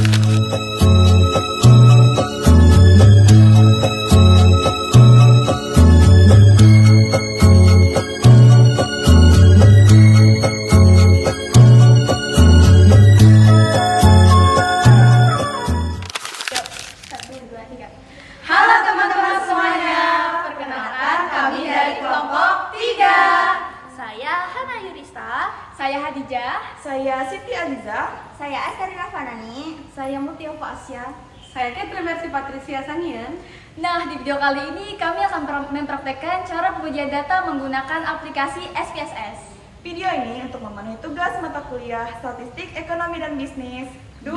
Satu, dua, tiga. Halo teman-teman semuanya, perkenalkan kami dari kelompok 3. Saya Hana Yurista. Saya Hadijah. Saya Siti Aliza. Saya Askarina Fanani. Saya Mutia Asya. Saya Ketri Patricia Sanian. Nah, di video kali ini kami akan mempraktekkan cara pengujian data menggunakan aplikasi SPSS. Video ini untuk memenuhi tugas mata kuliah Statistik, Ekonomi, dan Bisnis 2.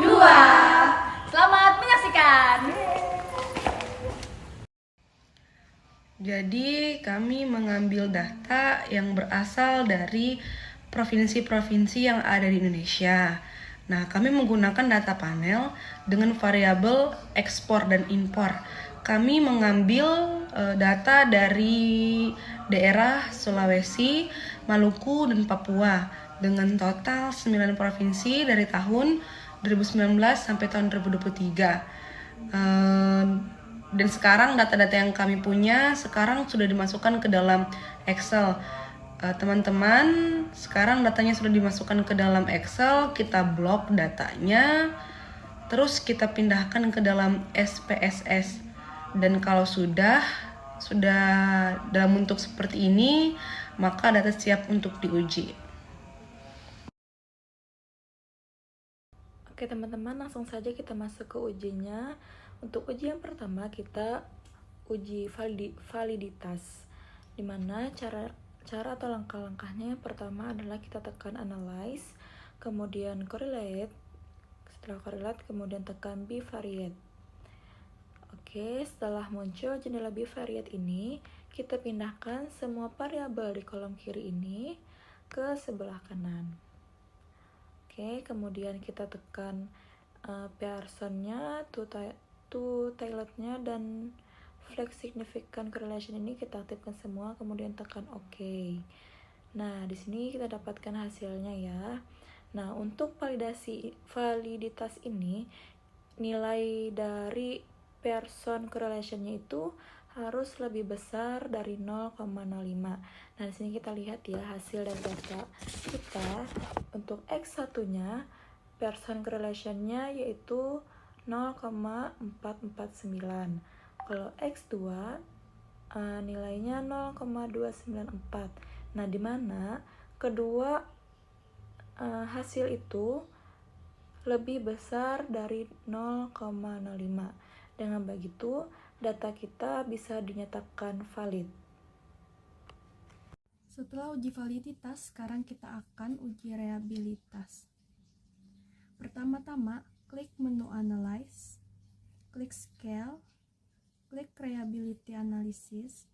Selamat menyaksikan. Jadi kami mengambil data yang berasal dari provinsi-provinsi yang ada di Indonesia. Nah, kami menggunakan data panel dengan variabel ekspor dan impor. Kami mengambil data dari daerah Sulawesi, Maluku, dan Papua dengan total 9 provinsi dari tahun 2019 sampai tahun 2023. Dan sekarang data-data yang kami punya sekarang sudah dimasukkan ke dalam Excel. Teman-teman, sekarang datanya sudah dimasukkan ke dalam Excel, kita blok datanya, terus kita pindahkan ke dalam SPSS. Dan kalau sudah dalam bentuk seperti ini, maka data siap untuk diuji. Oke teman-teman, langsung saja kita masuk ke ujinya. Untuk uji yang pertama kita uji validitas, dimana cara atau langkah-langkahnya yang pertama adalah kita tekan analyze, kemudian correlate, setelah correlate kemudian tekan bivariate. Oke, setelah muncul jendela bivariate ini, kita pindahkan semua variabel di kolom kiri ini ke sebelah kanan. Oke, kemudian kita tekan Pearsonnya, to-tailored-nya, dan flex significant correlation ini kita aktifkan semua, kemudian tekan OK. Nah, di sini kita dapatkan hasilnya ya. Nah, untuk validitas ini, nilai dari Pearson correlation-nya itu harus lebih besar dari 0,05. Nah, di sini kita lihat ya hasil dari data kita. Untuk X1-nya, Pearson correlation-nya yaitu 0,449. Kalau X2 nilainya 0,294. Nah, di mana kedua hasil itu lebih besar dari 0,05. Dengan begitu, data kita bisa dinyatakan valid. Setelah uji validitas, sekarang kita akan uji reliabilitas. Pertama-tama, klik menu Analyze, klik Scale, klik Reliability Analysis,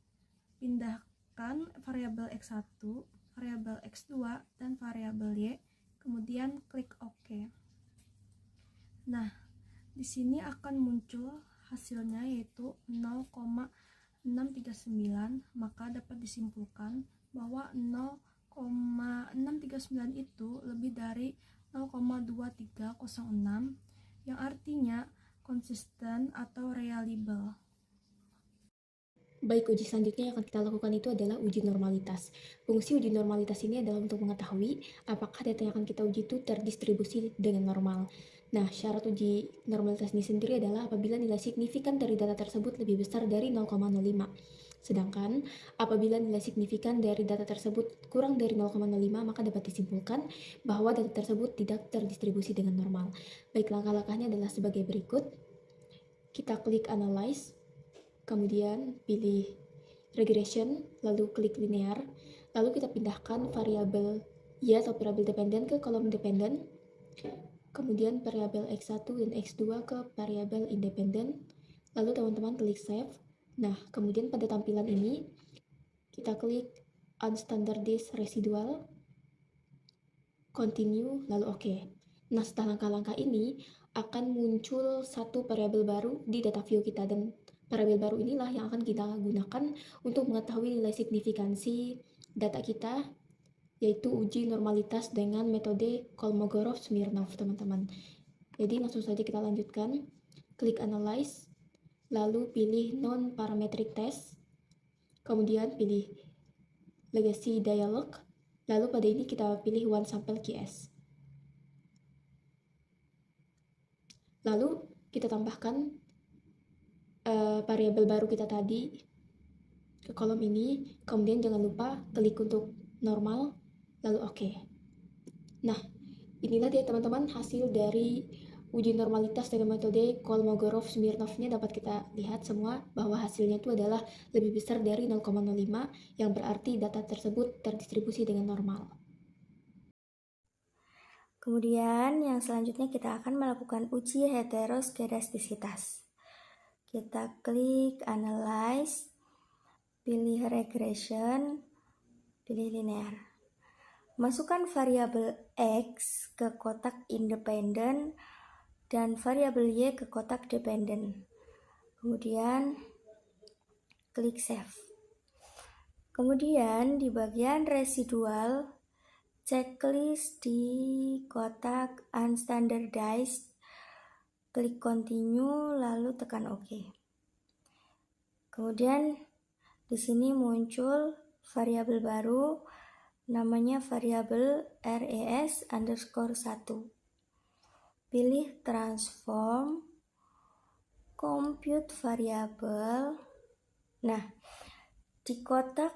pindahkan variabel X1, variabel X2, dan variabel Y, kemudian klik OK. Nah, di sini akan muncul hasilnya yaitu 0,639, maka dapat disimpulkan bahwa 0,639 itu lebih dari 0,2306, yang artinya konsisten atau reliable. Baik, uji selanjutnya yang akan kita lakukan itu adalah uji normalitas. Fungsi uji normalitas ini adalah untuk mengetahui apakah data yang akan kita uji itu terdistribusi dengan normal. Nah, syarat uji normalitas ini sendiri adalah apabila nilai signifikan dari data tersebut lebih besar dari 0,05. Sedangkan apabila nilai signifikan dari data tersebut kurang dari 0,05, maka dapat disimpulkan bahwa data tersebut tidak terdistribusi dengan normal. Baik, langkah-langkahnya adalah sebagai berikut. Kita klik Analyze, kemudian pilih Regression, lalu klik Linear, lalu kita pindahkan variabel Y atau variabel dependen ke kolom dependen, kemudian variabel X1 dan X2 ke variabel independen, lalu teman-teman klik Save. Nah, kemudian pada tampilan ini, kita klik Unstandardized Residual, Continue, lalu OK. Nah, setelah langkah-langkah ini, akan muncul satu variabel baru di data view kita, dan variabel baru inilah yang akan kita gunakan untuk mengetahui nilai signifikansi data kita, yaitu uji normalitas dengan metode Kolmogorov-Smirnov, teman-teman. Jadi langsung saja kita lanjutkan. Klik Analyze, lalu pilih Non-Parametric Test, kemudian pilih Legacy Dialog, lalu pada ini kita pilih One Sample QS. Lalu kita tambahkan variabel baru kita tadi ke kolom ini, kemudian jangan lupa klik untuk normal, lalu oke. Nah, inilah dia teman-teman hasil dari uji normalitas dengan metode Kolmogorov-Smirnov-nya. Dapat kita lihat semua bahwa hasilnya itu adalah lebih besar dari 0,05, yang berarti data tersebut terdistribusi dengan normal. Kemudian yang selanjutnya kita akan melakukan uji heteroskedastisitas. Kita klik Analyze, pilih Regression, pilih Linear. Masukkan variabel X ke kotak independen dan variabel Y ke kotak dependen. Kemudian klik Save. Kemudian di bagian residual, checklist di kotak Unstandardized, klik Continue lalu tekan OK. Kemudian di sini muncul variabel baru, namanya variabel RES_1. Pilih Transform, Compute Variable. Nah, di kotak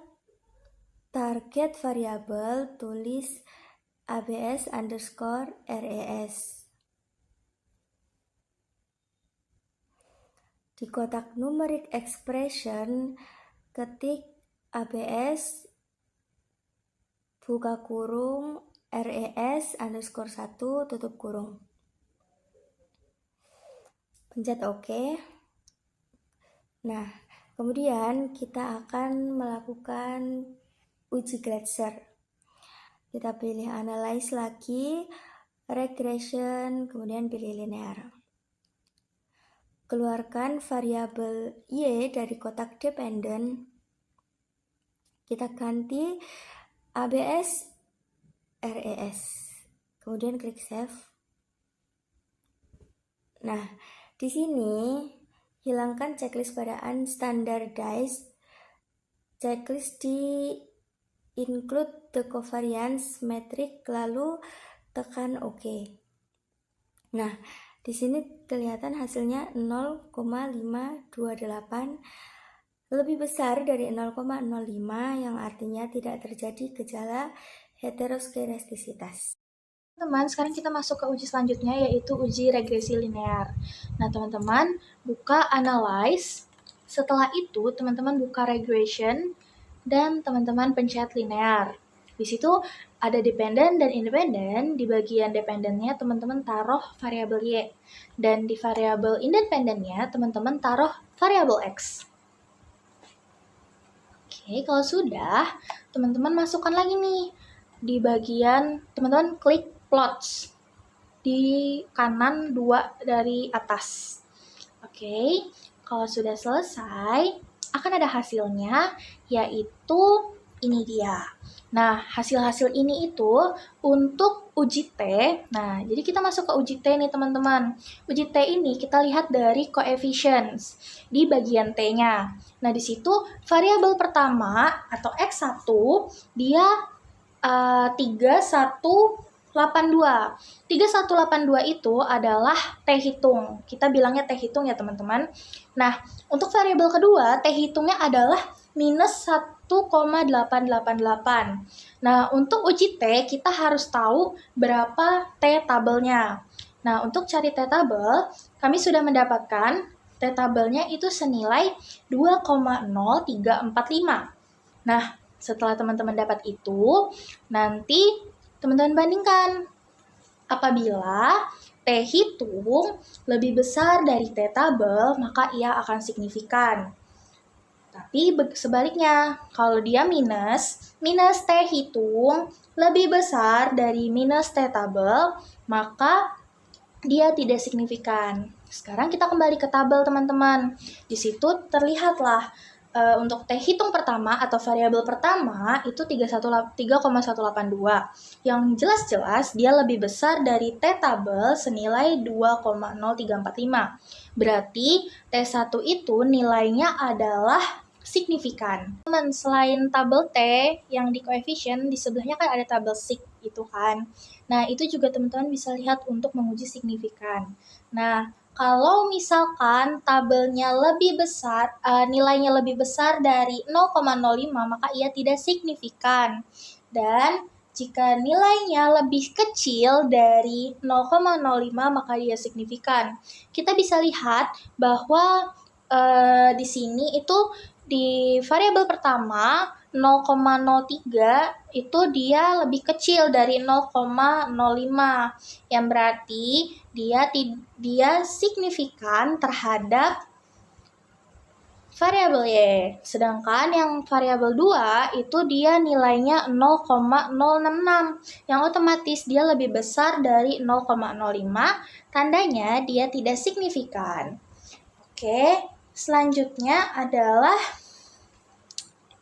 target variabel tulis ABS_RES. Di kotak numeric expression ketik ABS buka kurung RES_1 tutup kurung. Pencet OK. Nah, kemudian kita akan melakukan uji Glatzer. Kita pilih Analyze lagi, Regression, kemudian pilih Linear. Keluarkan variabel Y dari kotak dependen. Kita ganti ABS RES. Kemudian klik Save. Nah, di sini hilangkan checklist pada Unstandardized. Checklist di Include the Covariance Metric, lalu tekan OK. Nah, di sini kelihatan hasilnya 0,528, lebih besar dari 0,05, yang artinya tidak terjadi gejala heteroskedastisitas. Teman, sekarang kita masuk ke uji selanjutnya, yaitu uji regresi linear. Nah, teman-teman buka Analyze. Setelah itu, teman-teman buka Regression dan teman-teman pencet Linear. Di situ ada dependen dan independen. Di bagian dependennya teman-teman taruh variabel Y, dan di variabel independennya teman-teman taruh variabel X. Oke, kalau sudah, teman-teman masukkan lagi nih di bagian, teman-teman klik Plots di kanan 2 dari atas. Oke, kalau sudah selesai, akan ada hasilnya, yaitu ini dia. Nah, hasil-hasil ini itu untuk uji T. Nah, jadi kita masuk ke uji T nih teman-teman. Uji T ini kita lihat dari coefficients di bagian T-nya. Nah, di situ variabel pertama atau X1 dia 3182. 3182 itu adalah T hitung. Kita bilangnya T hitung ya teman-teman. Nah, untuk variabel kedua, T hitungnya adalah minus 1,888. Nah, untuk uji T, kita harus tahu berapa T tabelnya. Nah, untuk cari T tabel, kami sudah mendapatkan T tabelnya itu senilai 2,0345. Nah, setelah teman-teman dapat itu, nanti teman-teman bandingkan. Apabila T hitung lebih besar dari T tabel, maka ia akan signifikan. Tapi sebaliknya, kalau dia minus T hitung lebih besar dari minus T tabel, maka dia tidak signifikan. Sekarang kita kembali ke tabel teman-teman. Di situ terlihatlah untuk T hitung pertama atau variabel pertama itu 3,182. Yang jelas-jelas dia lebih besar dari T tabel senilai 2,0345. Berarti T1 itu nilainya adalah signifikan. Teman, selain tabel T yang di koefisien, di sebelahnya kan ada tabel sig itu kan. Nah, itu juga teman-teman bisa lihat untuk menguji signifikan. Nah, kalau misalkan tabelnya lebih besar, nilainya lebih besar dari 0,05, maka ia tidak signifikan. Dan jika nilainya lebih kecil dari 0,05, maka dia signifikan. Kita bisa lihat bahwa di sini itu di variabel pertama 0,03 itu dia lebih kecil dari 0,05, yang berarti dia signifikan terhadap variabel Y. Sedangkan yang variabel 2 itu dia nilainya 0,066, yang otomatis dia lebih besar dari 0,05, tandanya dia tidak signifikan. Oke, selanjutnya adalah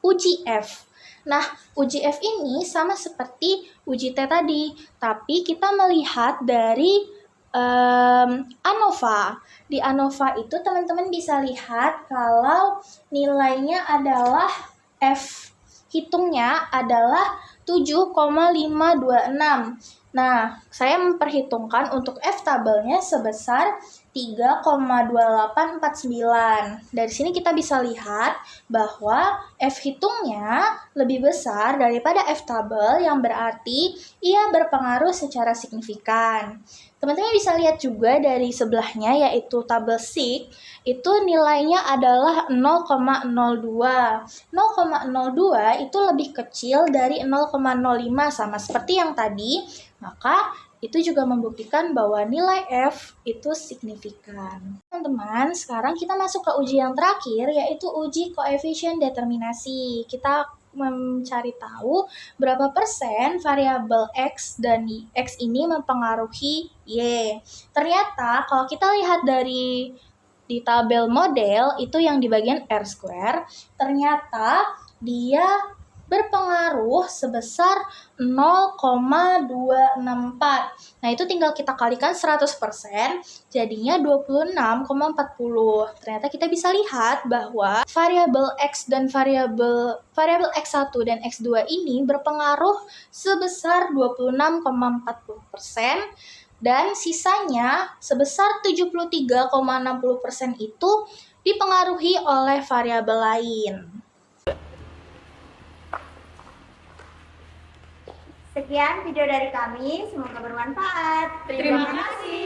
uji F. Nah, uji F ini sama seperti uji T tadi, tapi kita melihat dari ANOVA. Di ANOVA itu teman-teman bisa lihat kalau nilainya adalah F hitungnya adalah 7,526. Nah, saya memperhitungkan untuk F tabelnya sebesar 3,2849. Dari sini kita bisa lihat bahwa F hitungnya lebih besar daripada F tabel, yang berarti ia berpengaruh secara signifikan. Teman-teman bisa lihat juga dari sebelahnya, yaitu tabel sig, itu nilainya adalah 0,02. 0,02 itu lebih kecil dari 0,05, sama seperti yang tadi, maka itu juga membuktikan bahwa nilai F itu signifikan. Teman-teman, sekarang kita masuk ke uji yang terakhir, yaitu uji koefisien determinasi. Kita mencari tahu berapa persen variabel X dan X ini mempengaruhi Y. Ternyata kalau kita lihat dari di tabel model itu yang di bagian R², ternyata dia berpengaruh sebesar 0,264. Nah, itu tinggal kita kalikan 100%, jadinya 26,40. Ternyata kita bisa lihat bahwa variabel X dan variabel X1 dan X2 ini berpengaruh sebesar 26,40%, dan sisanya sebesar 73,60% itu dipengaruhi oleh variabel lain. Sekian video dari kami, semoga bermanfaat. Terima kasih.